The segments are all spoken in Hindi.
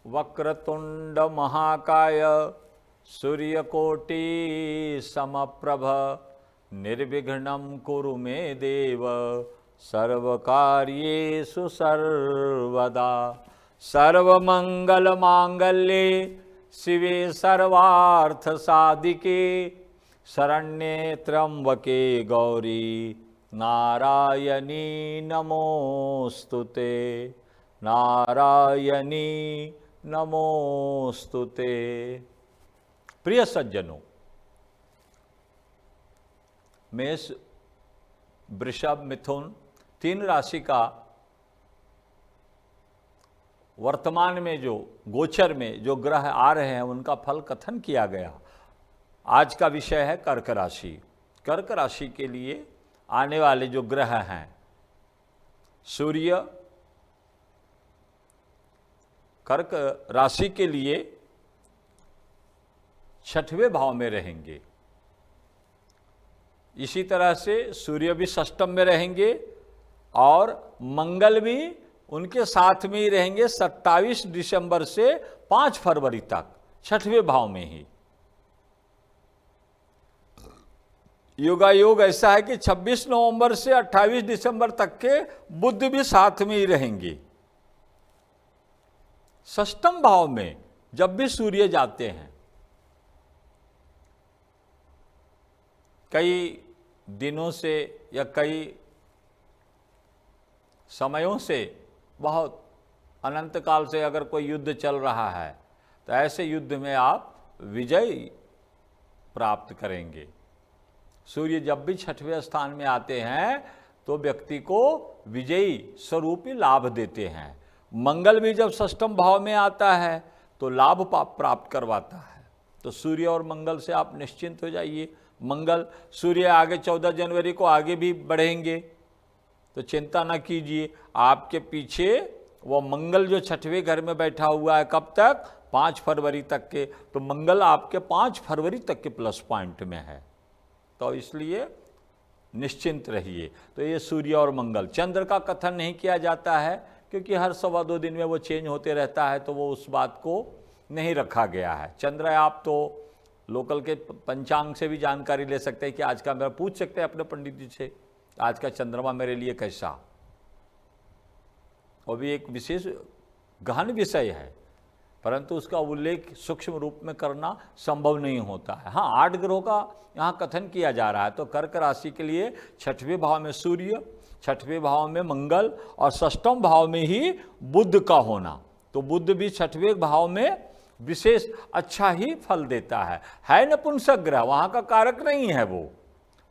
वक्रतुंड महाकाय सूर्यकोटि समप्रभ निर्विघ्नं कुरु मे देव सर्वकार्येषु सर्वदा। सर्वमंगलमांगल्ये शिवे सर्वार्थसाधिके शरण्ये त्र्यंबके गौरी नारायणी नमोस्तुते, नारायणी नमोस्तुते। प्रिय सज्जनों, मेष, वृषभ, मिथुन 3 राशि का वर्तमान में जो गोचर में जो ग्रह आ रहे हैं उनका फल कथन किया गया। आज का विषय है कर्क राशि। कर्क राशि के लिए आने वाले जो ग्रह हैं, सूर्य कर्क राशि के लिए 6वें भाव में रहेंगे। इसी तरह से सूर्य भी षष्टम में रहेंगे और मंगल भी उनके साथ में ही रहेंगे 27 दिसंबर से 5 फरवरी तक 6वें भाव में ही। योगायोग ऐसा है कि 26 नवंबर से 28 दिसंबर तक के बुध भी साथ में ही रहेंगे। षष्टम भाव में जब भी सूर्य जाते हैं, कई दिनों से या कई समयों से, बहुत अनंत काल से अगर कोई युद्ध चल रहा है तो ऐसे युद्ध में आप विजय प्राप्त करेंगे। सूर्य जब भी 6वें स्थान में आते हैं तो व्यक्ति को विजयी स्वरूपी लाभ देते हैं। मंगल भी जब षष्टम भाव में आता है तो लाभ प्राप्त करवाता है। तो सूर्य और मंगल से आप निश्चिंत हो जाइए। मंगल, सूर्य आगे 14 जनवरी को आगे भी बढ़ेंगे तो चिंता न कीजिए। आपके पीछे वो मंगल जो 6वें घर में बैठा हुआ है, कब तक? 5 फरवरी तक के। तो मंगल आपके 5 फरवरी तक के प्लस पॉइंट में है, तो इसलिए निश्चिंत रहिए। तो ये सूर्य और मंगल। चंद्र का कथन नहीं किया जाता है क्योंकि हर 1.25 दिन में वो चेंज होते रहता है, तो वो उस बात को नहीं रखा गया है। चंद्र आप तो लोकल के पंचांग से भी जानकारी ले सकते हैं कि आज का, मेरा पूछ सकते हैं अपने पंडित जी से, आज का चंद्रमा मेरे लिए कैसा। वो भी एक विशेष गहन विषय है, परंतु उसका उल्लेख सूक्ष्म रूप में करना संभव नहीं होता है। हाँ, 8 ग्रहों का यहाँ कथन किया जा रहा है। तो कर्क राशि के लिए 6वें भाव में सूर्य, 6वें भाव में मंगल और षष्टम भाव में ही बुध का होना। तो बुध भी 6वें भाव में विशेष अच्छा ही फल देता है नपुंसक ग्रह, वहाँ का कारक नहीं है वो,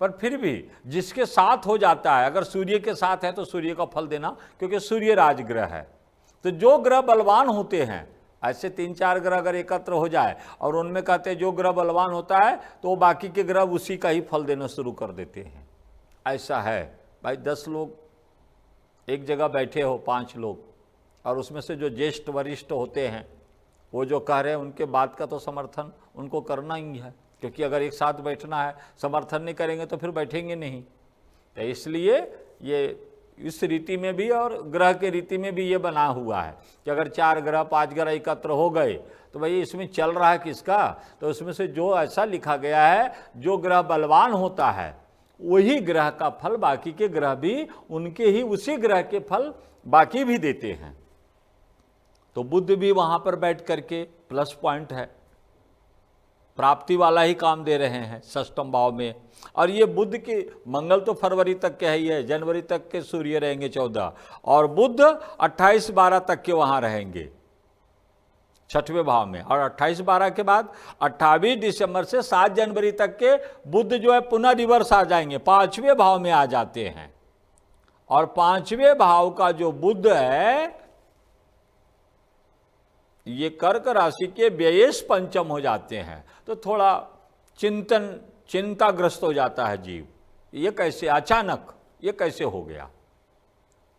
पर फिर भी जिसके साथ हो जाता है, अगर सूर्य के साथ है तो सूर्य का फल देना, क्योंकि सूर्य राजग्रह है। तो जो ग्रह बलवान होते हैं, ऐसे 3-4 ग्रह अगर एकत्र हो जाए और उनमें कहते हैं जो ग्रह बलवान होता है तो बाकी के ग्रह उसी का ही फल देना शुरू कर देते हैं। ऐसा है भाई, 10 लोग एक जगह बैठे हो, 5 लोग, और उसमें से जो ज्येष्ठ वरिष्ठ होते हैं वो जो कह रहे हैं उनके बात का तो समर्थन उनको करना ही है, क्योंकि अगर एक साथ बैठना है, समर्थन नहीं करेंगे तो फिर बैठेंगे नहीं। तो इसलिए ये इस रीति में भी और ग्रह के रीति में भी ये बना हुआ है कि अगर 4 ग्रह 5 ग्रह एकत्र हो गए तो भाई इसमें चल रहा है किसका? तो उसमें से जो ऐसा लिखा गया है, जो ग्रह बलवान होता है वही ग्रह का फल बाकी के ग्रह भी उनके ही उसी ग्रह के फल बाकी भी देते हैं। तो बुध भी वहाँ पर बैठ करके प्लस पॉइंट है, प्राप्ति वाला ही काम दे रहे हैं षष्टम भाव में। और ये बुध के, मंगल तो फरवरी तक के ही है, जनवरी तक के सूर्य रहेंगे 14, और बुध 28-12 तक के वहाँ रहेंगे 6वें भाव में। और 28-12 के बाद 28 दिसंबर से 7 जनवरी तक के बुध जो है पुनः रिवर्स आ जाएंगे, 5वें भाव में आ जाते हैं। और 5वें भाव का जो बुध है ये कर्क राशि के व्ययेश पंचम हो जाते हैं, तो थोड़ा चिंताग्रस्त हो जाता है जीव। ये कैसे अचानक, ये कैसे हो गया?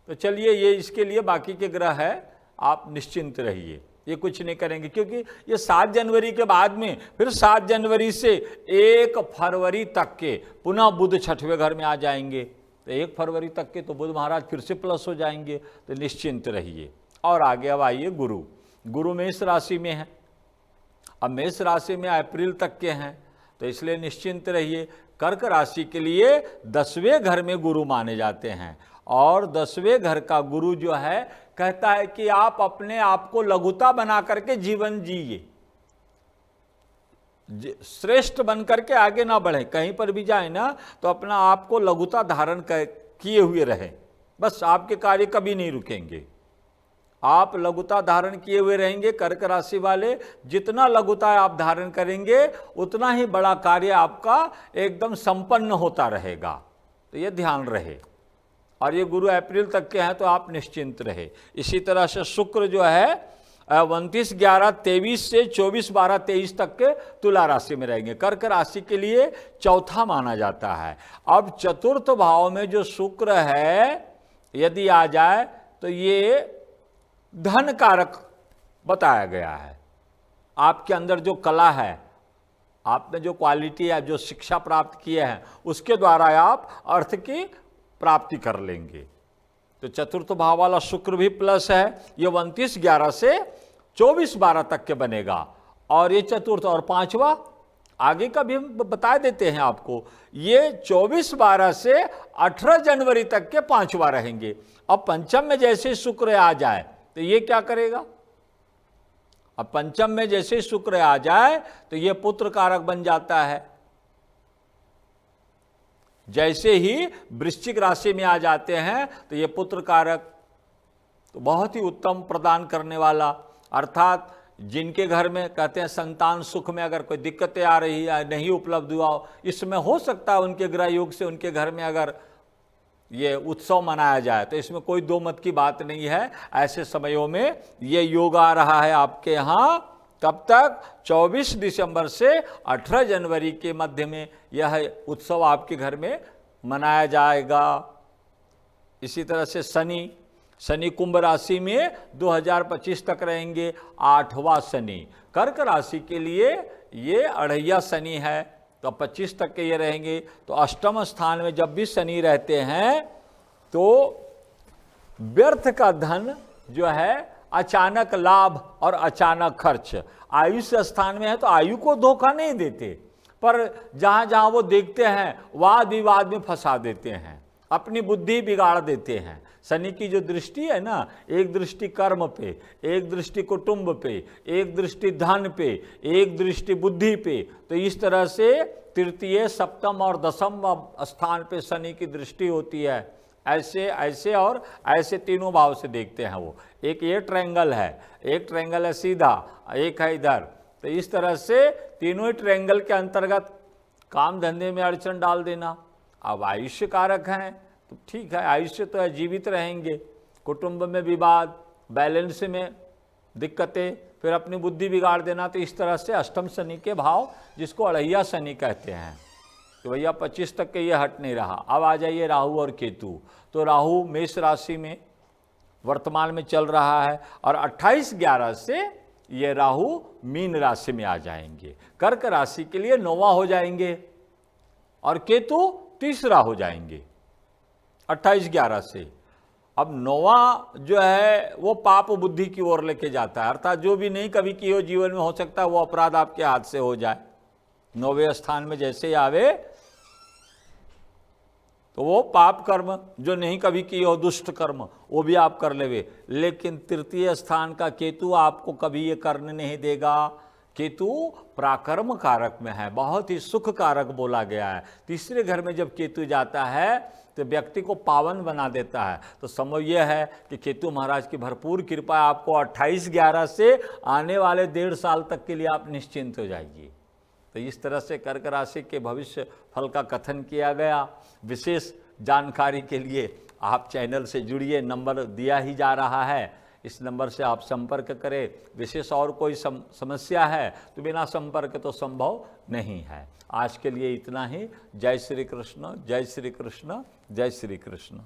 तो चलिए, ये इसके लिए बाकी के ग्रह है, आप निश्चिंत रहिए, ये कुछ नहीं करेंगे, क्योंकि ये 7 जनवरी के बाद में फिर 7 जनवरी से 1 फरवरी तक के पुनः बुध 6वें घर में आ जाएंगे। तो 1 फरवरी तक के तो बुध महाराज फिर से प्लस हो जाएंगे, तो निश्चिंत रहिए। और आगे अब आइए गुरु। गुरु मेष राशि में है। अब मेष राशि में अप्रैल तक के हैं, तो इसलिए निश्चिंत रहिए। कर्क राशि के लिए 10वें घर में गुरु माने जाते हैं, और 10वें घर का गुरु जो है कहता है कि आप अपने आप को लघुता बना करके जीवन जिए, श्रेष्ठ बन करके आगे ना बढ़े। कहीं पर भी जाए ना तो अपना आप को लघुता धारण किए हुए रहे, बस आपके कार्य कभी नहीं रुकेंगे। आप लघुता धारण किए हुए रहेंगे। कर्क राशि वाले, जितना लघुता आप धारण करेंगे उतना ही बड़ा कार्य आपका एकदम संपन्न होता रहेगा, तो ये ध्यान रहे। और ये गुरु अप्रैल तक के हैं, तो आप निश्चिंत रहे। इसी तरह से शुक्र जो है 29/11/23 से 24/12/23 तक के तुला राशि में रहेंगे। कर्क राशि के लिए चौथा माना जाता है। अब चतुर्थ भाव में जो शुक्र है यदि आ जाए तो ये धन कारक बताया गया है। आपके अंदर जो कला है, आप में जो क्वालिटी है, जो शिक्षा प्राप्त किए हैं, उसके द्वारा आप अर्थ की प्राप्ति कर लेंगे। तो चतुर्थ भाव वाला शुक्र भी प्लस है। ये 29/11 से 24/12 तक के बनेगा। और ये चतुर्थ, और पांचवा आगे का भी हम बता देते हैं आपको। ये 24/12 से 18 जनवरी तक के पांचवा रहेंगे। अब पंचम में जैसे शुक्र आ जाए तो ये क्या करेगा? अब पंचम में जैसे शुक्र आ जाए तो ये पुत्र कारक बन जाता है। जैसे ही वृश्चिक राशि में आ जाते हैं तो ये पुत्र कारक, तो बहुत ही उत्तम प्रदान करने वाला। अर्थात जिनके घर में कहते हैं संतान सुख में अगर कोई दिक्कतें आ रही है, नहीं उपलब्ध हुआ, इसमें हो सकता है उनके ग्रह योग से उनके घर में अगर ये उत्सव मनाया जाए, तो इसमें कोई दो मत की बात नहीं है। ऐसे समयों में ये योग आ रहा है आपके यहाँ। कब तक? 24 दिसंबर से 18 जनवरी के मध्य में यह उत्सव आपके घर में मनाया जाएगा। इसी तरह से शनि कुंभ राशि में 2025 तक रहेंगे, 8वां शनि। कर्क राशि के लिए ये अढ़ैया शनि है, तो 25 तक के ये रहेंगे। तो अष्टम स्थान में जब भी शनि रहते हैं तो व्यर्थ का धन जो है, अचानक लाभ और अचानक खर्च। आयुष्य स्थान में है तो आयु को धोखा नहीं देते, पर जहाँ जहाँ वो देखते हैं वाद विवाद में फंसा देते हैं, अपनी बुद्धि बिगाड़ देते हैं। शनि की जो दृष्टि है ना, एक दृष्टि कर्म पे, एक दृष्टि कुटुंब पे, एक दृष्टि धन पे, एक दृष्टि बुद्धि पे, तो इस तरह से तृतीय, सप्तम और दसम स्थान पे शनि की दृष्टि होती है। ऐसे ऐसे और ऐसे तीनों भाव से देखते हैं वो। एक ये ट्रायंगल है, एक ट्रायंगल है सीधा, एक है इधर। तो इस तरह से तीनों ही ट्रायंगल के अंतर्गत काम धंधे में अड़चन डाल देना। अब आयुष्य कारक हैं तो ठीक है, आयुष्य तो है, जीवित रहेंगे। कुटुंब में विवाद, बैलेंस में दिक्कतें, फिर अपनी बुद्धि बिगाड़ देना। तो इस तरह से अष्टम शनि के भाव, जिसको अढ़ैया शनि कहते हैं, तो भैया 25 तक के ये हट नहीं रहा। अब आ जाइए राहु और केतु। तो राहु मेष राशि में वर्तमान में चल रहा है, और 28/11 से ये राहु मीन राशि में आ जाएंगे। कर्क राशि के लिए 9वां हो जाएंगे और केतु तीसरा हो जाएंगे 28/11 से। अब 9वां जो है वो पाप बुद्धि की ओर लेके जाता है, अर्थात जो भी नहीं कभी की हो जीवन में, हो सकता है वो अपराध आपके हाथ से हो जाए। 9वें स्थान में जैसे ही आवे तो वो पाप कर्म जो नहीं कभी किए हो, दुष्ट कर्म, वो भी आप कर लेवे। लेकिन तृतीय स्थान का केतु आपको कभी ये करने नहीं देगा। केतु प्राकर्म कारक में है, बहुत ही सुख कारक बोला गया है। तीसरे घर में जब केतु जाता है तो व्यक्ति को पावन बना देता है। तो समय यह है कि केतु महाराज की भरपूर कृपा आपको 28/11 से आने वाले 1.5 साल तक के लिए आप निश्चिंत हो जाइए। तो इस तरह से कर्क राशि के भविष्य फल का कथन किया गया। विशेष जानकारी के लिए आप चैनल से जुड़िए, नंबर दिया ही जा रहा है, इस नंबर से आप संपर्क करें। विशेष और कोई समस्या है तो बिना संपर्क तो संभव नहीं है। आज के लिए इतना ही। जय श्री कृष्ण, जय श्री कृष्ण, जय श्री कृष्ण।